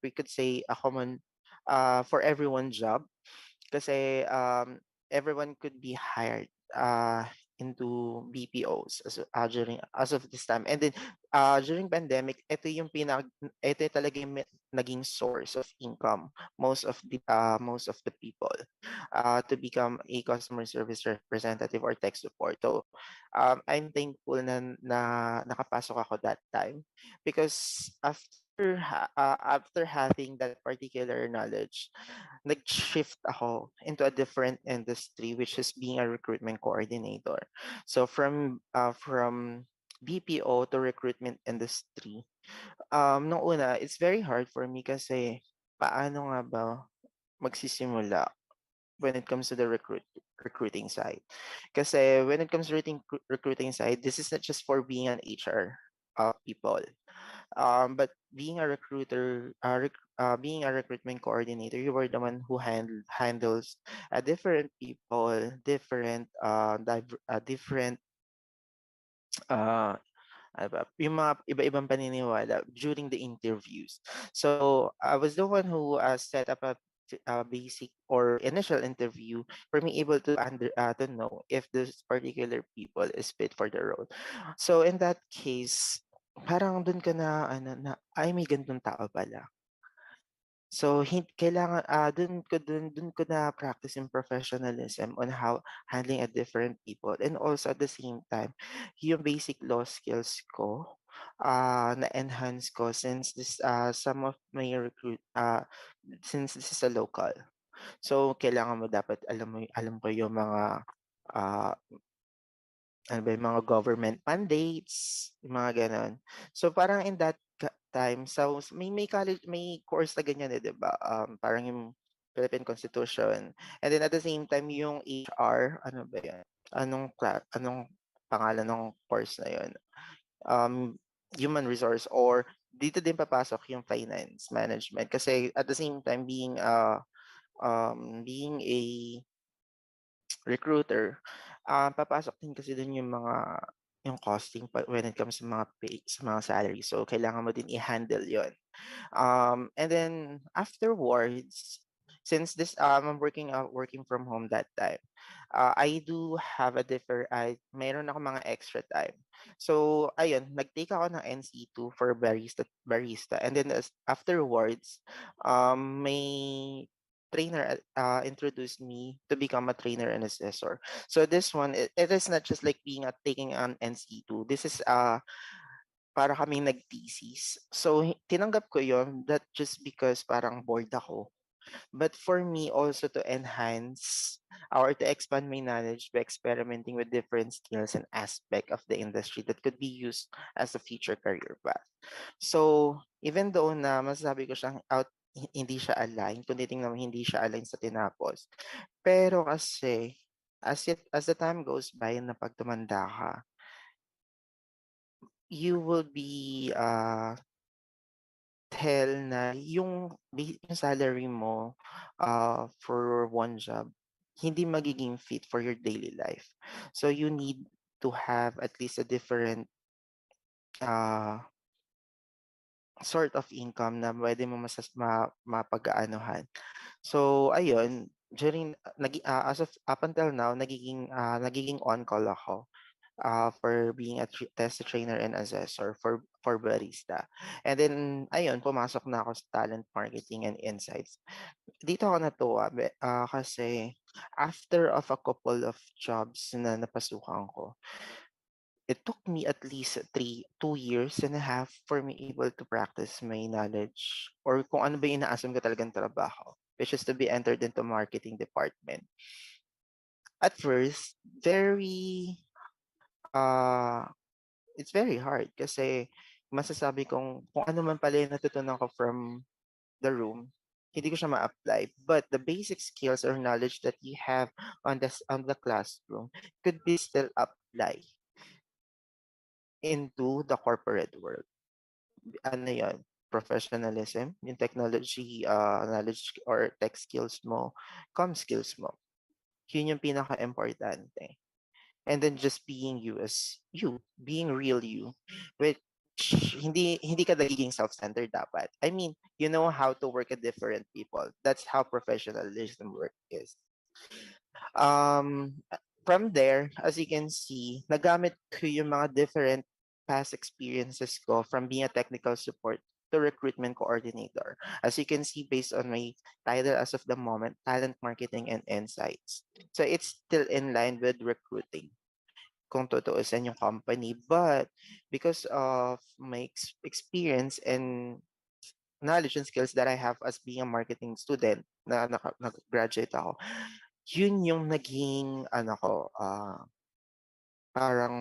we could say a common for everyone job kasi everyone could be hired into BPOs during as of this time. And then during pandemic, ito talaga yung naging source of income most of the people to become a customer service representative or tech support. So I'm thankful na nakapasok ako that time because after having that particular knowledge, nag-shift ako into a different industry, which is being a recruitment coordinator. So from BPO to recruitment industry, nung una, it's very hard for me kasi paano nga ba magsisimula when it comes to the recruiting side. Kasi when it comes to recruiting side, this is not just for being an HR people. But being a being a recruitment coordinator, you were the one who handles different people, different uh, yung mga iba-ibang paniniwala during the interviews. So I was the one who set up a basic or initial interview for me able to know if this particular people is fit for the role. So in that case, parang dun ka na ano na ay may ganitong tao pala. So kailangan dun ko na practice yung professionalism on how handling a different people, and also at the same time yung basic law skills ko na enhance ko since this some of my since this is a local. So kailangan mo dapat alam ko yung mga ah, ano ba yung mga government mandates, yung mga gano'n. So parang in that time, so may college, may course na ganyan eh, 'di ba? Parang yung Philippine Constitution. And then at the same time yung HR, ano ba 'yan? Anong pangalan ng course na 'yon? Um, Human resource, or dito din papasok yung finance management kasi at the same time being a recruiter, papasok din kasi dun yung costing when it comes sa mga pay, sa mga salary. So kailangan mo din i-handle 'yon. And then afterwards, since I'm working from home that time, I do have mayroon ako mga extra time. So ayun, nag-take ako ng NC2 for barista. And then afterwards, may trainer introduced me to become a trainer and assessor. So this one, it is not just like taking an NC2. This is para kaming nag-thesis. So tinanggap ko yon that just because parang bored ako. But for me also to enhance or to expand my knowledge by experimenting with different skills and aspect of the industry that could be used as a future career path. So even though na masasabi ko siyang hindi siya align, kung titingnan mo hindi siya align sa tinapos. Pero kasi as the time goes by na pag tumanda ka, you will be tell na yung salary mo for one job hindi magiging fit for your daily life. So you need to have at least a different uh, sort of income na pwede mo mapag-aanuhan. So ayun, as of up until now nagiging on call ako for being a test trainer and assessor for barista. And then ayun, pumasok na ako sa talent marketing and insights. Dito ako natuwa kasi after of a couple of jobs na napasukan ko, it took me at least 2 years and a half for me able to practice my knowledge or kung ano ba yung inaasam ko talagang trabaho, which is to be entered into marketing department. At first, uh, it's very hard kasi masasabi kung ano man pala yung natutunan ko from the room, hindi ko siya ma-apply. But the basic skills or knowledge that you have on the classroom could be still apply into the corporate world. Ano yun? Professionalism, yung technology knowledge or tech skills mo, skills mo. Yun yung pinaka-importante. And then just being you as you, being real you, which hindi ka nagiging self-centered dapat. I mean, you know how to work with different people. That's how professionalism work is. Um, from there, as you can see, nagamit ko yung mga different past experiences ko from being a technical support to recruitment coordinator. As you can see, based on my title as of the moment, talent marketing and insights. So it's still in line with recruiting kung tutuusin yung company. But because of my experience and knowledge and skills that I have as being a marketing student na nag-graduate ako, yun yung naging ano ko, parang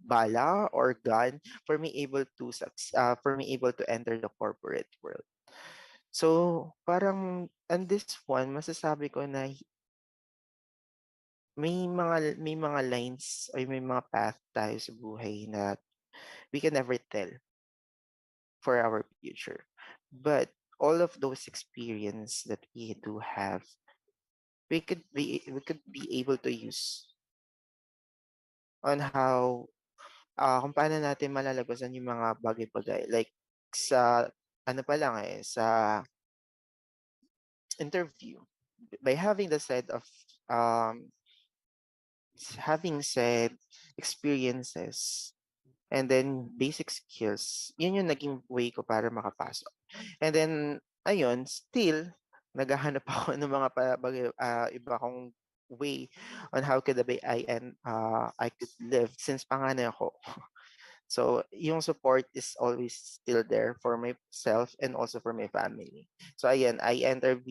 bala or gun for me able to enter the corporate world. So, parang on this one, masasabi ko na may mga lines ay may mga path tayo sa buhay na we can never tell for our future. But all of those experience that we do have, we could be able to use on how kung paano natin malalagpasan yung mga bagay-bagay. Like sa ano pa lang sa interview. By having the set of um having said experiences and then basic skills, yun yung naging way ko para makapasok. And then, ayun, still, naghahanap ako ng mga iba kong way on how could I could live since panganay ako. So, yung support is always still there for myself and also for my family. So, ayan, I entered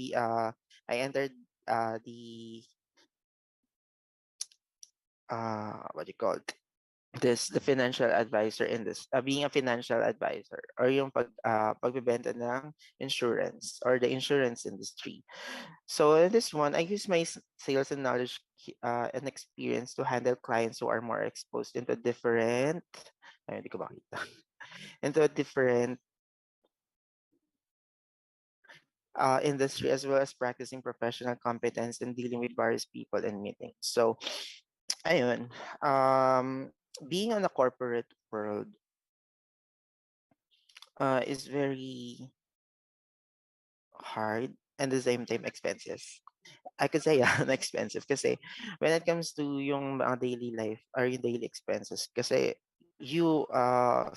the what do you call it? The financial advisor in this being a financial advisor or yung pagbebenta ng insurance or the insurance industry. So in this one, I use my sales and knowledge and experience to handle clients who are more exposed into different ay, hindi ko makita into a different industry as well as practicing professional competence and dealing with various people in meetings. So ayun, being on the corporate world is very hard and the same time expensive. I could say yeah, expensive kasi when it comes to yung mga daily life or yung daily expenses kasi you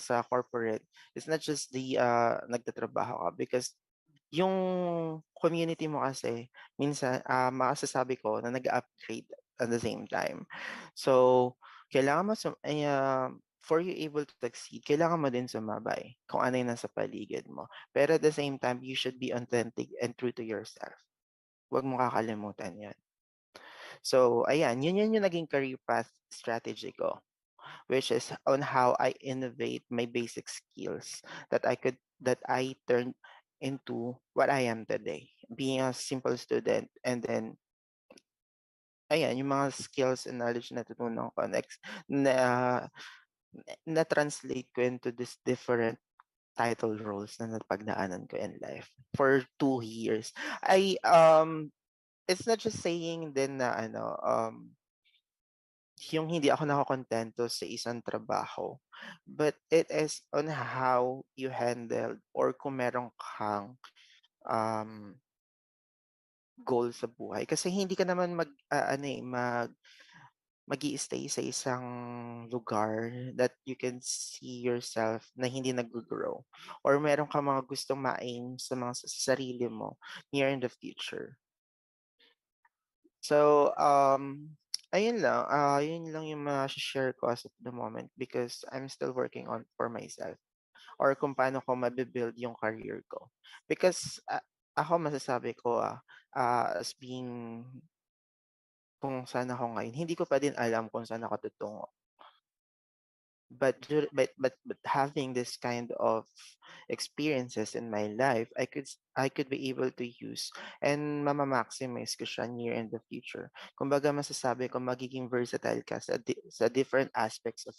sa corporate, it's not just the nagtatrabaho ka because yung community mo kasi minsan masasabi ko na nag-upgrade at the same time. So kailangan mo for you able to succeed, kailangan mo din sumabay kung ano yung nasa paligid mo. Pero at the same time, you should be authentic and true to yourself. Huwag mo kakalimutan yan. So, ayan, yun yung naging career path strategy ko, which is on how I innovate my basic skills that I turned into what I am today. Being a simple student and then ayan, yung mga skills and knowledge na natutunan ko na, na-translate ko into this different title roles na napagdaanan ko in life for 2 years. It's not just saying din na yung hindi ako nakokontento sa isang trabaho, but it is on how you handle or kung meron kang um, goal sa buhay. Kasi hindi ka naman mag-i-stay sa isang lugar that you can see yourself na hindi nag-grow or meron ka mga gustong ma-aim sa sarili mo near in the future. So, yun lang yung share ko as of the moment because I'm still working on for myself or kung paano ko mabibuild yung career ko. Because ako masasabi ko as being kung saan ako ngayon, hindi ko pa din alam kung saan ako tutungo. But having this kind of experiences in my life, I could be able to use and maximize ko siya near in the future. Kumbaga masasabi ko magiging versatile ka sa different aspects of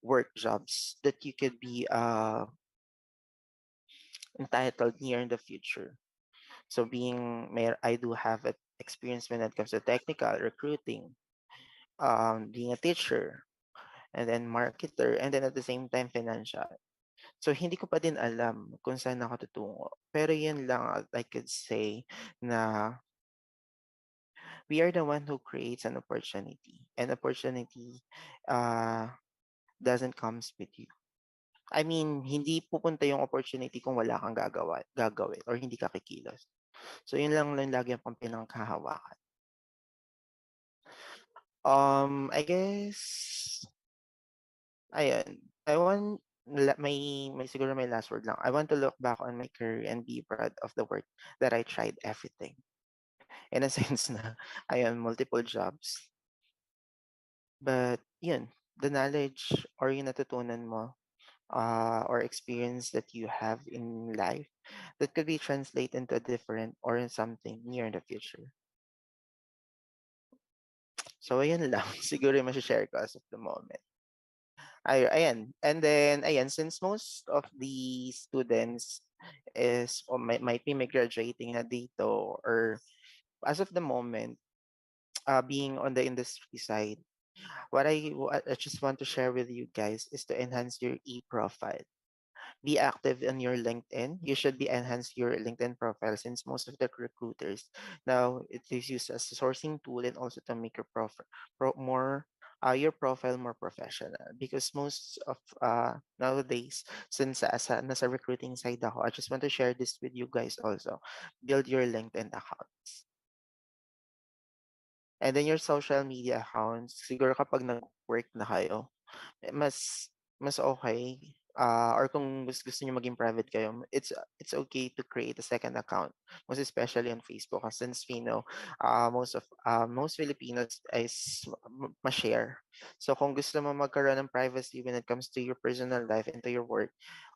work jobs that you could be entitled near in the future. So I do have a experience when it comes to technical recruiting, being a teacher, and then marketer, and then at the same time financial. So hindi ko pa din alam kung saan ako tutungo. Pero yun lang I could say na we are the one who creates an opportunity. And opportunity uh, doesn't comes with you. I mean, hindi pupunta yung opportunity kung wala kang gagawin or hindi ka kikilos. So yun lang lagi ang pinangkahawakan. I guess ayun. I want may siguro may last word lang. I want to look back on my career and be proud of the work that I tried everything. In a sense na ayun, multiple jobs. But yun, the knowledge or yung natutunan mo or experience that you have in life that could be translated into a different or in something near in the future. So ayun lang siguro yung share ko as of the moment. Ayan. And then, ayan, since most of the students is or might be may graduating na dito or as of the moment, being on the industry side, what I just want to share with you guys is to enhance your e-profile. Be active in your LinkedIn. You should be enhance your LinkedIn profile since most of the recruiters now it is used as a sourcing tool and also to make your profile more your profile more professional because most of nowadays since as a nasa recruiting side ako, I just want to share this with you guys also. Build your LinkedIn accounts. And then your social media accounts, siguro kapag nag-work na kayo, mas mas okay, or kung gusto niyo maging private kayo, it's okay to create a second account, most especially on Facebook since we know, most Filipinos is ma-share. So kung gusto mo magkaroon ng privacy when it comes to your personal life and to your work,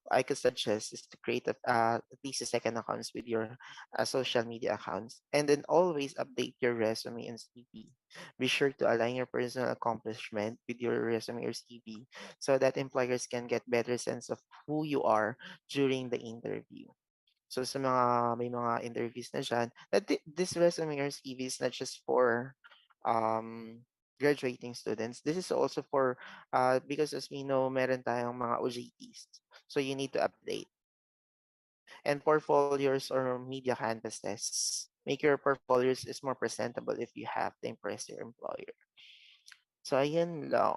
I could suggest is to create at least a second accounts with your social media accounts, and then always update your resume and CV. Be sure to align your personal accomplishment with your resume or CV so that employers can get better sense of who you are during the interview. So sa mga may mga interviews na diyan, that this resume or CV is not just for um graduating students. This is also for because as we know meron tayong mga OJTs. So you need to update. And portfolios or media canvases. Make your portfolios is more presentable if you have to impress your employer. So ayun lang,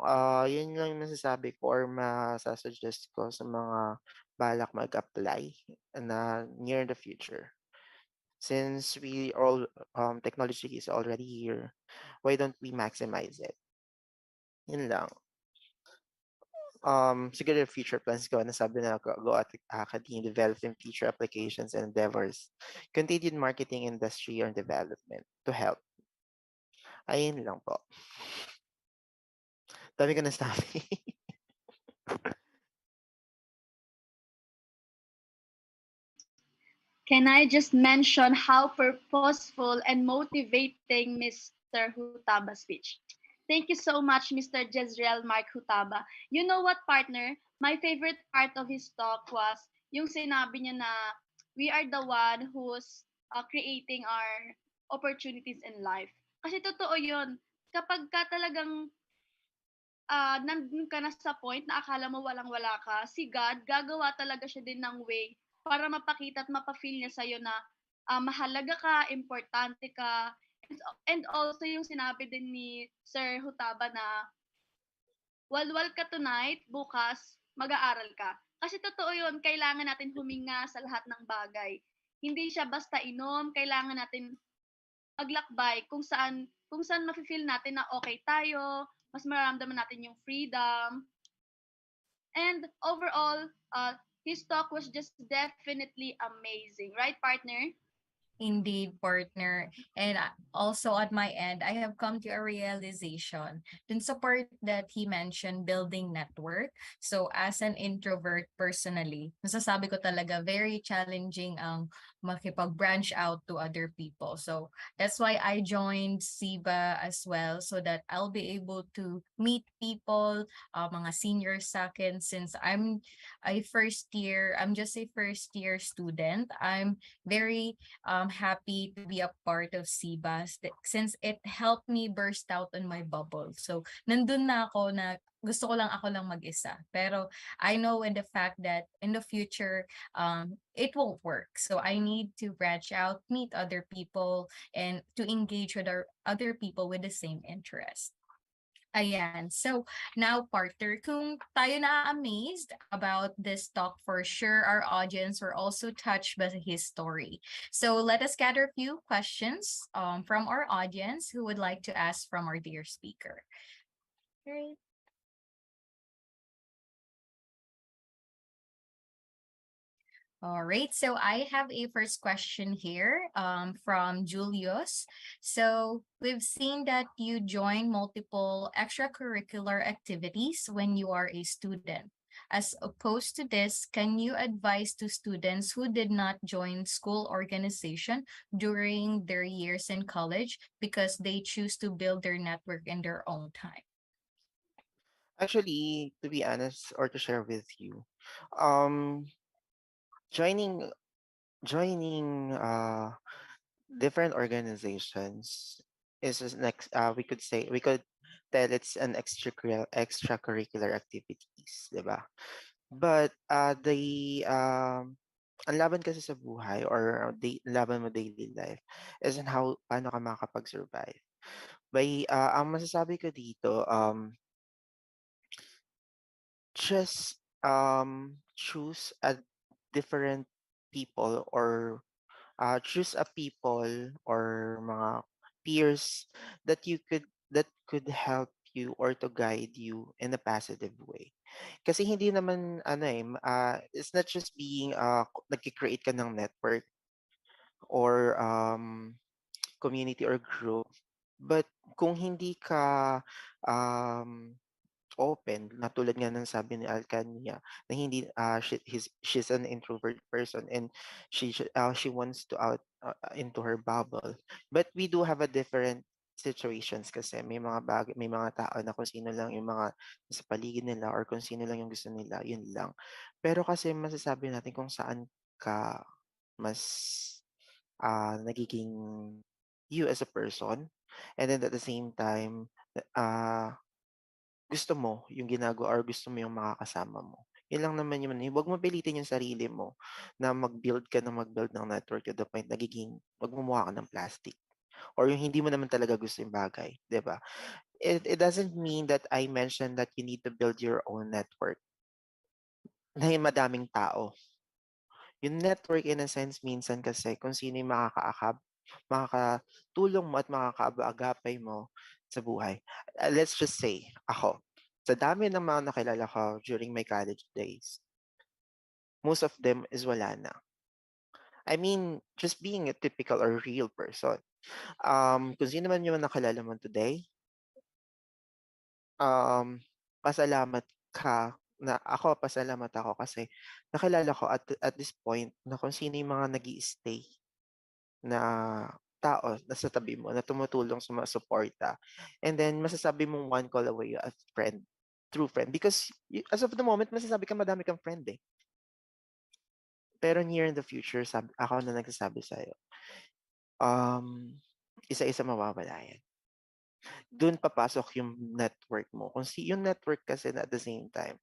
yun lang yung masasabi ko or masa-suggest ko sa mga balak mag-apply na near the future. Since we all technology is already here, why don't we maximize it? Yun lang. Siguro yung future plans ko, nasabi na go at continue developing future applications and endeavors. Continued marketing industry or development to help. Ayun lang po. Dami ko nasabi. Can I just mention how purposeful and motivating Mr. Hutaba's speech? Thank you so much, Mr. Jezreel Mark Hutaba. You know what, partner? My favorite part of his talk was yung sinabi niya na we are the one who's creating our opportunities in life. Kasi totoo yun. Kapag ka talagang nandun ka na sa point na akala mo walang-wala ka, si God, gagawa talaga siya din ng way para mapakita at mapa-feel niya sa'yo na mahalaga ka, importante ka, and also yung sinabi din ni Sir Hutaba na walwal ka tonight, bukas mag-aaral ka. Kasi totoo yun, kailangan natin huminga sa lahat ng bagay. Hindi siya basta inom, kailangan natin maglakbay kung saan mafe-feel natin na okay tayo, mas mararamdaman natin yung freedom. And overall, his talk was just definitely amazing. Right, partner? Indeed, partner. And also on my end, I have come to a realization dun sa part that he mentioned, building network. So as an introvert personally, masasabi ko talaga very challenging ang makipag-branch out to other people. So that's why I joined SIBA as well so that I'll be able to meet people, mga seniors sa akin since I'm just a first year student. I'm very happy to be a part of CBAS since it helped me burst out on my bubble. So nandun na ako na gusto ko lang ako lang mag-isa. Pero I know in the fact that in the future, it won't work. So I need to branch out, meet other people, and to engage with other people with the same interest. Ayan. So, now, partner, kung tayo na-amazed about this talk, for sure, our audience were also touched by his story. So, let us gather a few questions from our audience who would like to ask from our dear speaker. Right. All right, so I have a first question here from Julius. So we've seen that you join multiple extracurricular activities when you are a student. As opposed to this, can you advise to students who did not join school organization during their years in college because they choose to build their network in their own time? Actually, to be honest or to share with you, um, joining joining different organizations is just next. We could tell it's an extracurricular activities, diba? But ang laban kasi sa buhay or laban mo daily life is on how paano ka makakapag-survive. Ang masasabi ko dito, just choose a different people or choose a people or mga peers that could help you or to guide you in a positive way. Kasi hindi naman it's not just being nagki-create ka ng network or community or group, but kung hindi ka um open, na tulad nga ng sabi ni Alcania, na hindi she's an introvert person and she wants to out into her bubble. But we do have a different situations kasi may mga tao na kung sino lang yung mga sa paligid nila or kung sino lang yung gusto nila, yun lang. Pero kasi masasabi natin kung saan ka mas nagiging you as a person, and then at the same time uh, gusto mo yung ginagawa or gusto mo yung makakasama mo. Yun lang naman yun. Huwag mo pilitin yung sarili mo na mag-build ng network to the point nagiging magmumukha ka ng plastic. Or yung hindi mo naman talaga gusto yung bagay, di ba? It doesn't mean that I mentioned that you need to build your own network na yung madaming tao. Yung network in a sense minsan kasi kung sino yung makakatulong mo at makakaagapay mo sa buhay. Let's just say, ako, sa dami ng mga nakilala ko during my college days, most of them is wala na. I mean, just being a typical or real person. Kung sino man yung nakilala mo today, um, pasalamat ka na ako, pasalamat ako kasi nakilala ko at this point na kung sino yung mga nag stay na tao na sa tabi mo na tumutulong sumusuporta. And then masasabi mong one call away as friend, true friend. Because as of the moment, masasabi ka madami kang friend eh. Pero near in the future, ako na nagsasabi sa'yo, um, isa-isa mawawala yan. Doon papasok yung network mo. Yung network kasi na at the same time,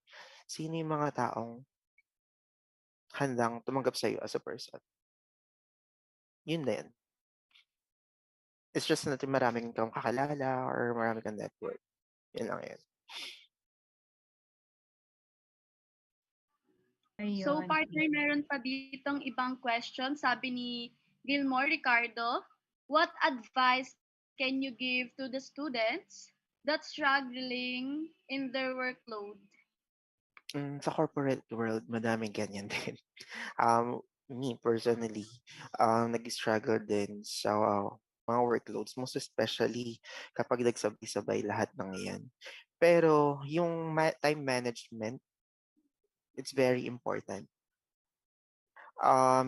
sino yung mga taong handang tumanggap sa'yo as a person. Yun na yan. It's just na maraming kang kakilala or marami kang network. Yun lang yan. So, Ayun. partner, meron pa ditong ibang question. Sabi ni Gilmore Ricardo, what advice can you give to the students that's struggling in their workload? Sa corporate world, madaming ganyan din. Me personally, nag-struggle din sa mga workloads, most especially kapag nagsabay-sabay lahat ng yan. Pero yung time management, it's very important.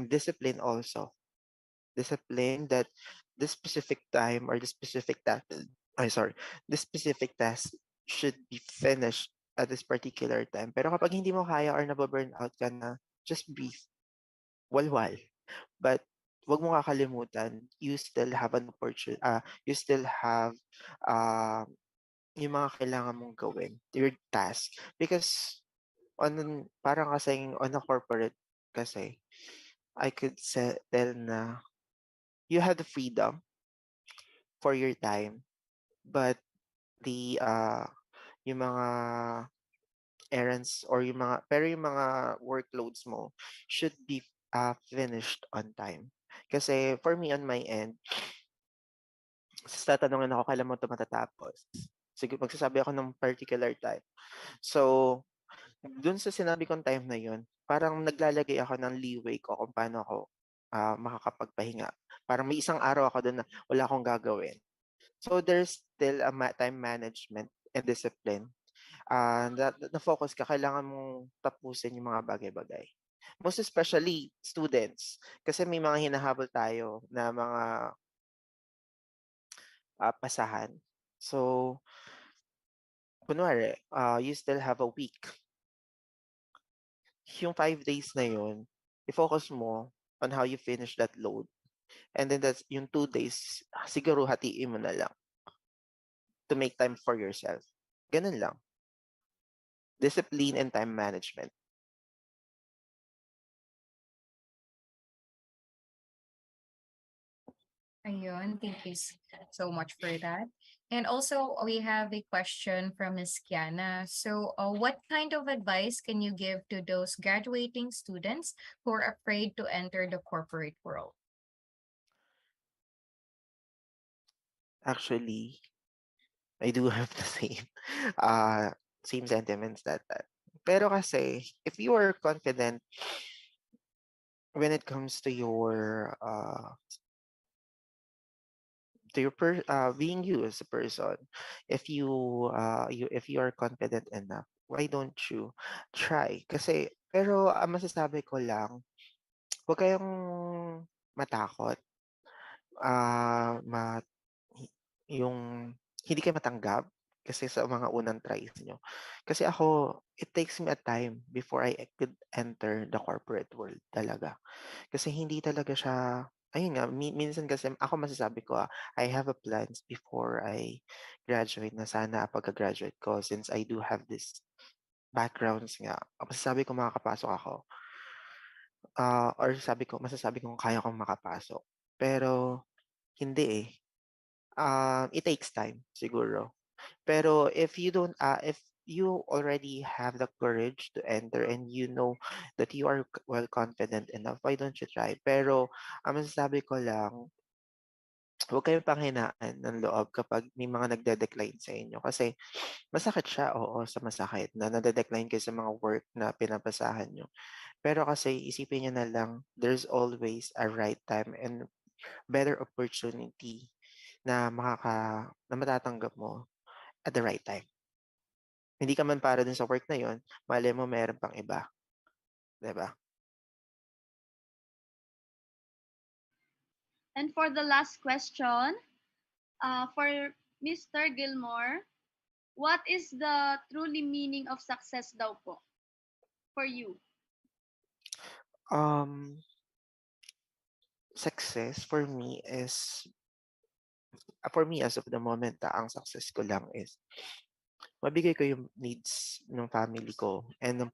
Discipline also. Discipline that the specific time or the specific task, the specific task should be finished at this particular time. Pero kapag hindi mo kaya or nababurn out ka na, just breathe. Walwal. But wag mo kakalimutan, you still have an opportunity, you still have, ah, yung mga kailangan mong gawin, your task. Because parang kasing on a corporate kasi, I could tell na you have the freedom for your time, but yung mga errands or yung mga workloads mo should be finished on time. Kasi for me on my end, tatanungin ako kailan mo ito matatapos. Sige, magsasabi ako ng particular time. So, dun sa sinabi kong time na yun, parang naglalagay ako ng leeway ko kung paano ako makakapagpahinga. Parang may isang araw ako dun na wala akong gagawin. So, there's still a time management and discipline. Na-focus ka, kailangan mong tapusin yung mga bagay-bagay. Most especially students. Kasi may mga hinahabol tayo na mga pasahan. So, kunwari, you still have a week. Yung 5 days na yun, i-focus mo on how you finish that load. And then that's yung 2 days, siguro hatiin mo na lang to make time for yourself. Ganun lang. Discipline and time management. Ayun, thank you so much for that. And also, we have a question from Ms. Kiana. So, what kind of advice can you give to those graduating students who are afraid to enter the corporate world? Actually, I do have the uh, same sentiments that. Pero kasi, if you are confident when it comes to your being you as a person, if you are confident enough, why don't you try? Kasi, pero ang masasabi ko lang, huwag kayong matakot. Ah, ma hi yung hindi kayo matanggap kasi sa mga unang tries niyo. Kasi ako, it takes me a time before I could enter the corporate world talaga. Kasi hindi talaga siya ayun nga, minsan kasi ako masasabi ko, I have a plans before I graduate na sana pagka-graduate ko since I do have this backgrounds nga, masasabi ko makakapasok ako, or masasabi kong kaya kong makapasok. Pero hindi, eh. It takes time siguro. Pero if you already have the courage to enter and you know that you are well confident enough, why don't you try? Pero ang masasabi ko lang, huwag kayong panghinaan ng loob kapag may mga nagde-decline sa inyo. Kasi masakit siya, oo, sa masakit na nade-decline kayo sa mga work na pinapasahan nyo. Pero kasi isipin niyo na lang, there's always a right time and better opportunity na matatanggap mo at the right time. Hindi ka man para dun sa work na yon, malay mo meron pang iba, 'di ba? And for the last question, for Mr. Gilmore, what is the truly meaning of success daw po for you? Um, Success for me as of the moment, ang success ko lang is mabigay ko yung needs ng family ko and ng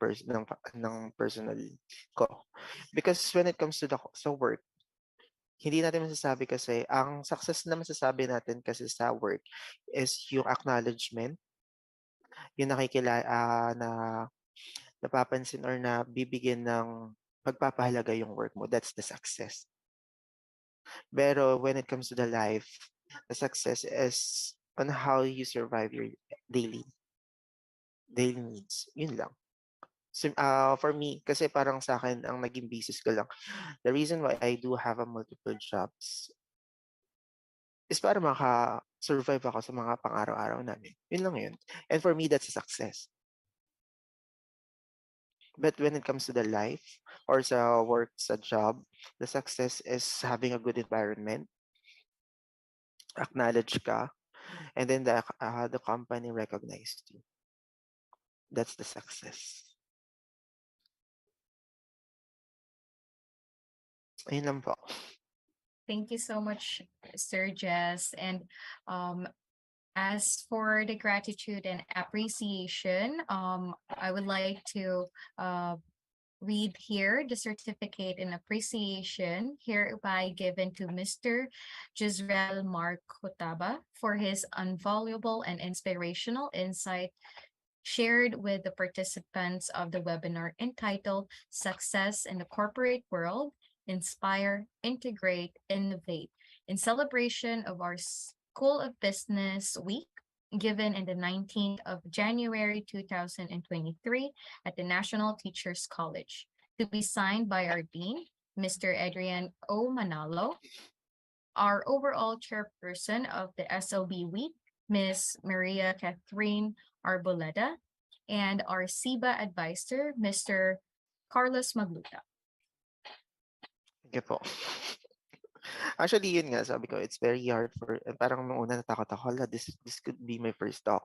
personal ko. Because when it comes to sa work, hindi natin masasabi kasi ang success na masasabi natin kasi sa work is yung acknowledgement, yung na napapansin or na bibigyan ng pagpapahalaga yung work mo, that's the success. Pero when it comes to the life, the success is on how you survive your daily daily needs. Yun lang. For me, kasi parang sa akin, ang naging basis ko lang, the reason why I do have a multiple jobs is para maka-survive ako sa mga pang-araw-araw namin. Yun lang yun. And for me, that's a success. But when it comes to the life or sa work, sa job, the success is having a good environment, acknowledge ka, and then the company recognized you. That's the success. Ayun lang po. Thank you so much, Sir Jess. And um, as for the gratitude and appreciation, I would like to uh, read here the certificate in appreciation hereby given to Mr. Jezreel Mark Hutaba for his invaluable and inspirational insight shared with the participants of the webinar entitled Success in the Corporate World, Inspire, Integrate, Innovate, in celebration of our School of Business Week given in the 19th of January 2023 at the National Teachers College, to be signed by our Dean, Mr. Adrian O. Manalo, our overall chairperson of the SOB Week, Ms. Maria Catherine Arboleda, and our SIBA advisor, Mr. Carlos Magluta. Sige po. Actually, yun nga, sabi ko, it's very hard for, parang nung una natakot ako, hala, this could be my first talk.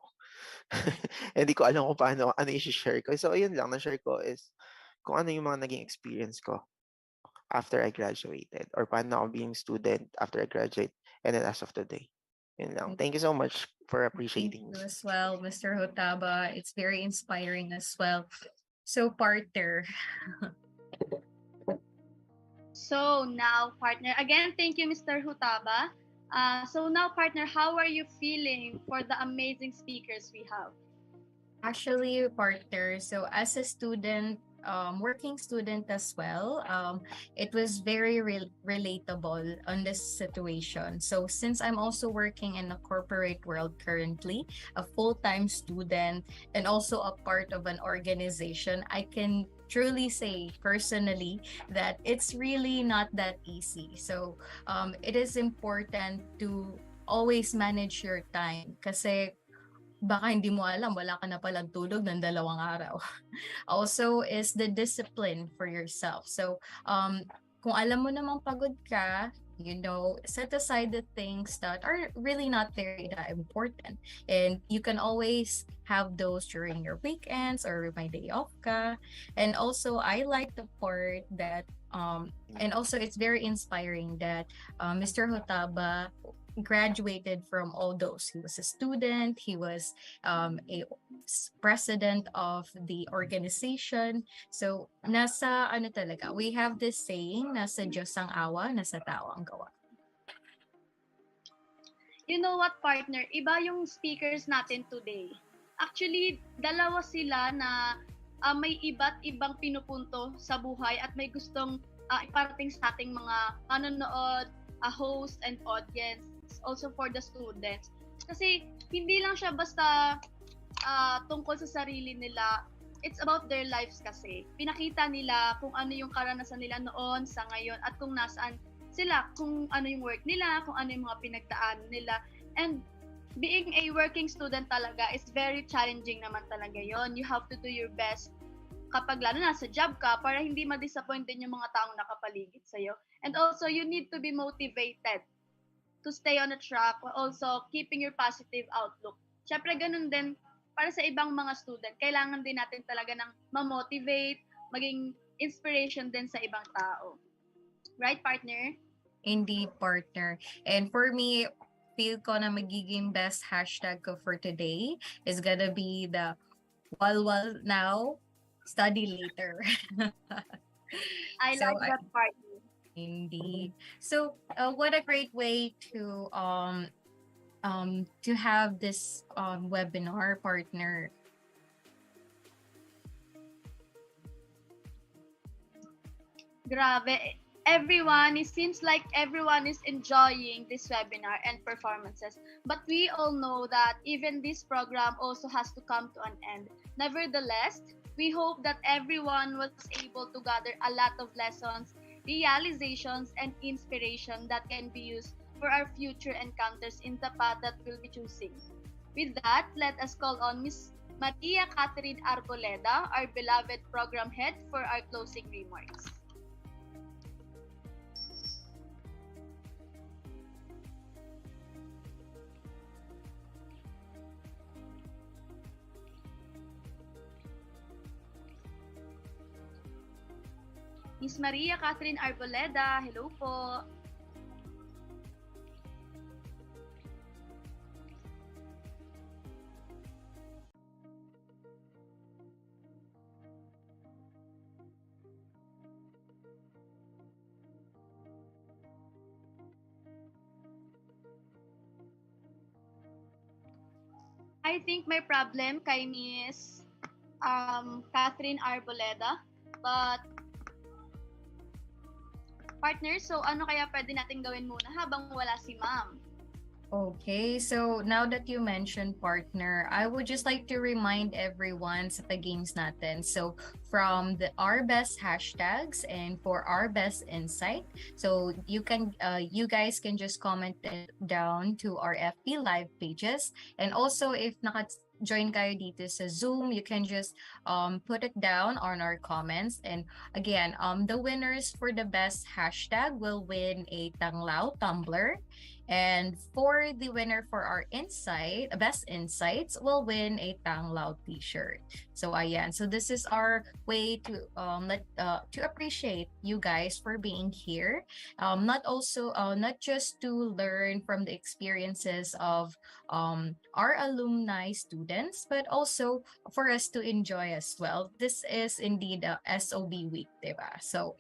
Hindi ko alam kung paano, ano i-share ko. So, ayun lang, na-share ko is kung ano yung mga naging experience ko after I graduated or paano ako being student after I graduate and then as of today. Yun lang. Thank you so much for Thank appreciating you me. as well, Mr. Hotaba. It's very inspiring as well. So, partner. So now, partner, again, thank you, Mr. Hutaba. So now, partner, how are you feeling for the amazing speakers we have? Actually, partner, so as a student, working student as well, it was very relatable on this situation. So since I'm also working in a corporate world currently, a full-time student, and also a part of an organization, I can truly say personally that it's really not that easy. So it is important to always manage your time kasi baka hindi mo alam, wala ka na palang tulog ng 2 araw. Also is the discipline for yourself. So, kung alam mo namang pagod ka, set aside the things that are really not very that important. And you can always have those during your weekends or my day off ka. And also, I like the part that, and also it's very inspiring that Mr. Hotaba graduated from all those. He was a student, he was a president of the organization. So, nasa ano talaga, we have this saying, nasa Diyos ang awa, nasa tao ang gawa. You know what, partner? Iba yung speakers natin today. Actually, dalawa sila na may iba't ibang pinupunto sa buhay at may gustong iparating sa ating mga manonood, host and audience, also for the students. Kasi hindi lang siya basta tungkol sa sarili nila. It's about their lives kasi. Pinakita nila kung ano yung karanasan nila noon sa ngayon at kung nasaan sila, kung ano yung work nila, kung ano yung mga pinagdaan nila. And being a working student talaga is very challenging naman talaga yon. You have to do your best kapag lalo na sa job ka para hindi ma-disappoint din yung mga taong nakapaligid sa'yo. And also, you need to be motivated to stay on the track while also keeping your positive outlook. Siyempre, ganun din para sa ibang mga student. Kailangan din natin talaga ng ma-motivate, maging inspiration din sa ibang tao. Right, partner? Indeed, partner. And for me, feel ko na magiging best hashtag ko for today is gonna be the while now, study later. I So, like that part. Indeed. So, what a great way to have this webinar, partner. Grabe. It seems like everyone is enjoying this webinar and performances. But we all know that even this program also has to come to an end. Nevertheless, we hope that everyone was able to gather a lot of lessons, realizations, and inspiration that can be used for our future encounters in the path that we'll be choosing. With that, let us call on Ms. Maria Catherine Arboleda, our beloved program head, for our closing remarks. Ms. Maria Catherine Arboleda, hello po. I think may problem kay Miss Catherine Arboleda. But, partner, so ano kaya pwede natin gawin muna habang wala si ma'am? Okay, so now that you mentioned partner, I would just like to remind everyone sa games natin. So from our best hashtags and for our best insight, so you guys can just comment it down to our FB live pages. And also if join kayo dito sa Zoom, you can just put it down on our comments. And again, the winners for the best hashtag will win a Tanglao tumbler. And for the winner for our best insights, will win a Tang Lao t-shirt. So ayan, so this is our way to appreciate you guys for being here. Not just to learn from the experiences of our alumni students, but also for us to enjoy as well. This is indeed a SOB week, diba? So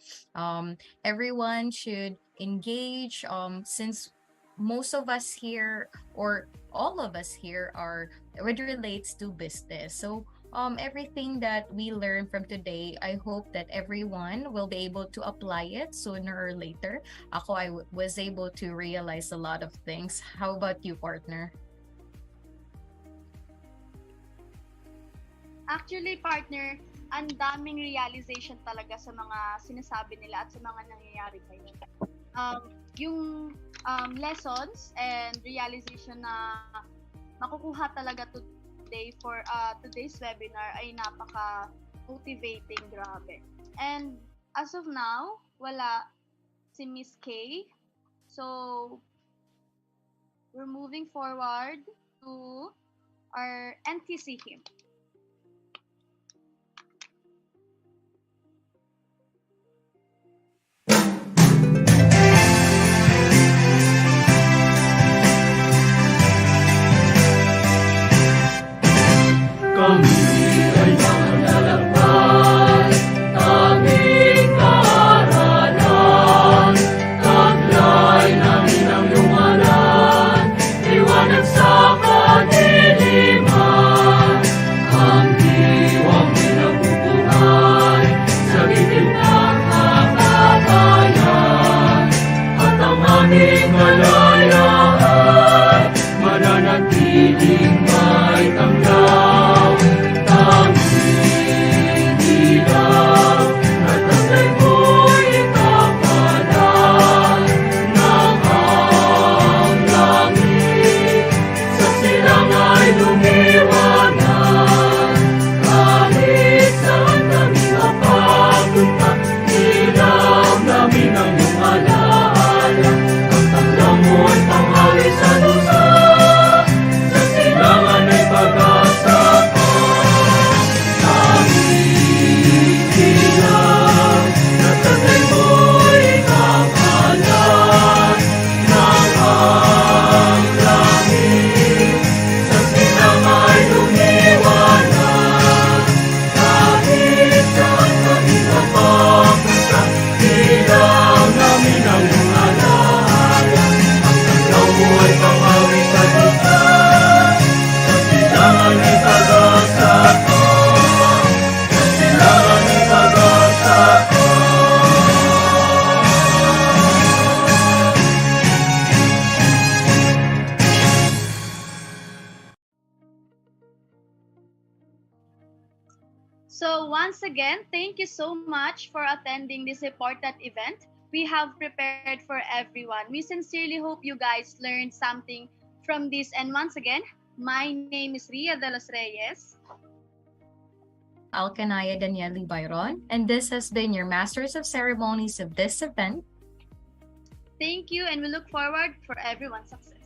everyone should engage since most of us here or all of us here are it relates to business. So everything that we learn from today, I hope that everyone will be able to apply it sooner or later. I was able to realize a lot of things. How about you, partner? Actually, partner, ang daming realization talaga sa mga sinasabi nila at sa mga nangyayari kayo. Yung lessons and realization na makukuha talaga today for today's webinar ay napaka-motivating, grabe. And as of now, wala si Miss K. So, we're moving forward to our NTC hymn. Kami ay manlalakbay, tanging kaaralan. Taglay namin ang iyong ngalan, liwanag sa kadiliman. Ang diwang pinagbubuhay sa gitid ng kakatayan. At ang aming kalayaan, mananatiling may tanglaw. So once again, thank you so much for attending this important event we have prepared for everyone. We sincerely hope you guys learned something from this. And once again, my name is Ria de los Reyes. Alcanaya Danieli Byron, and this has been your Masters of Ceremonies of this event. Thank you, and we look forward for everyone's success.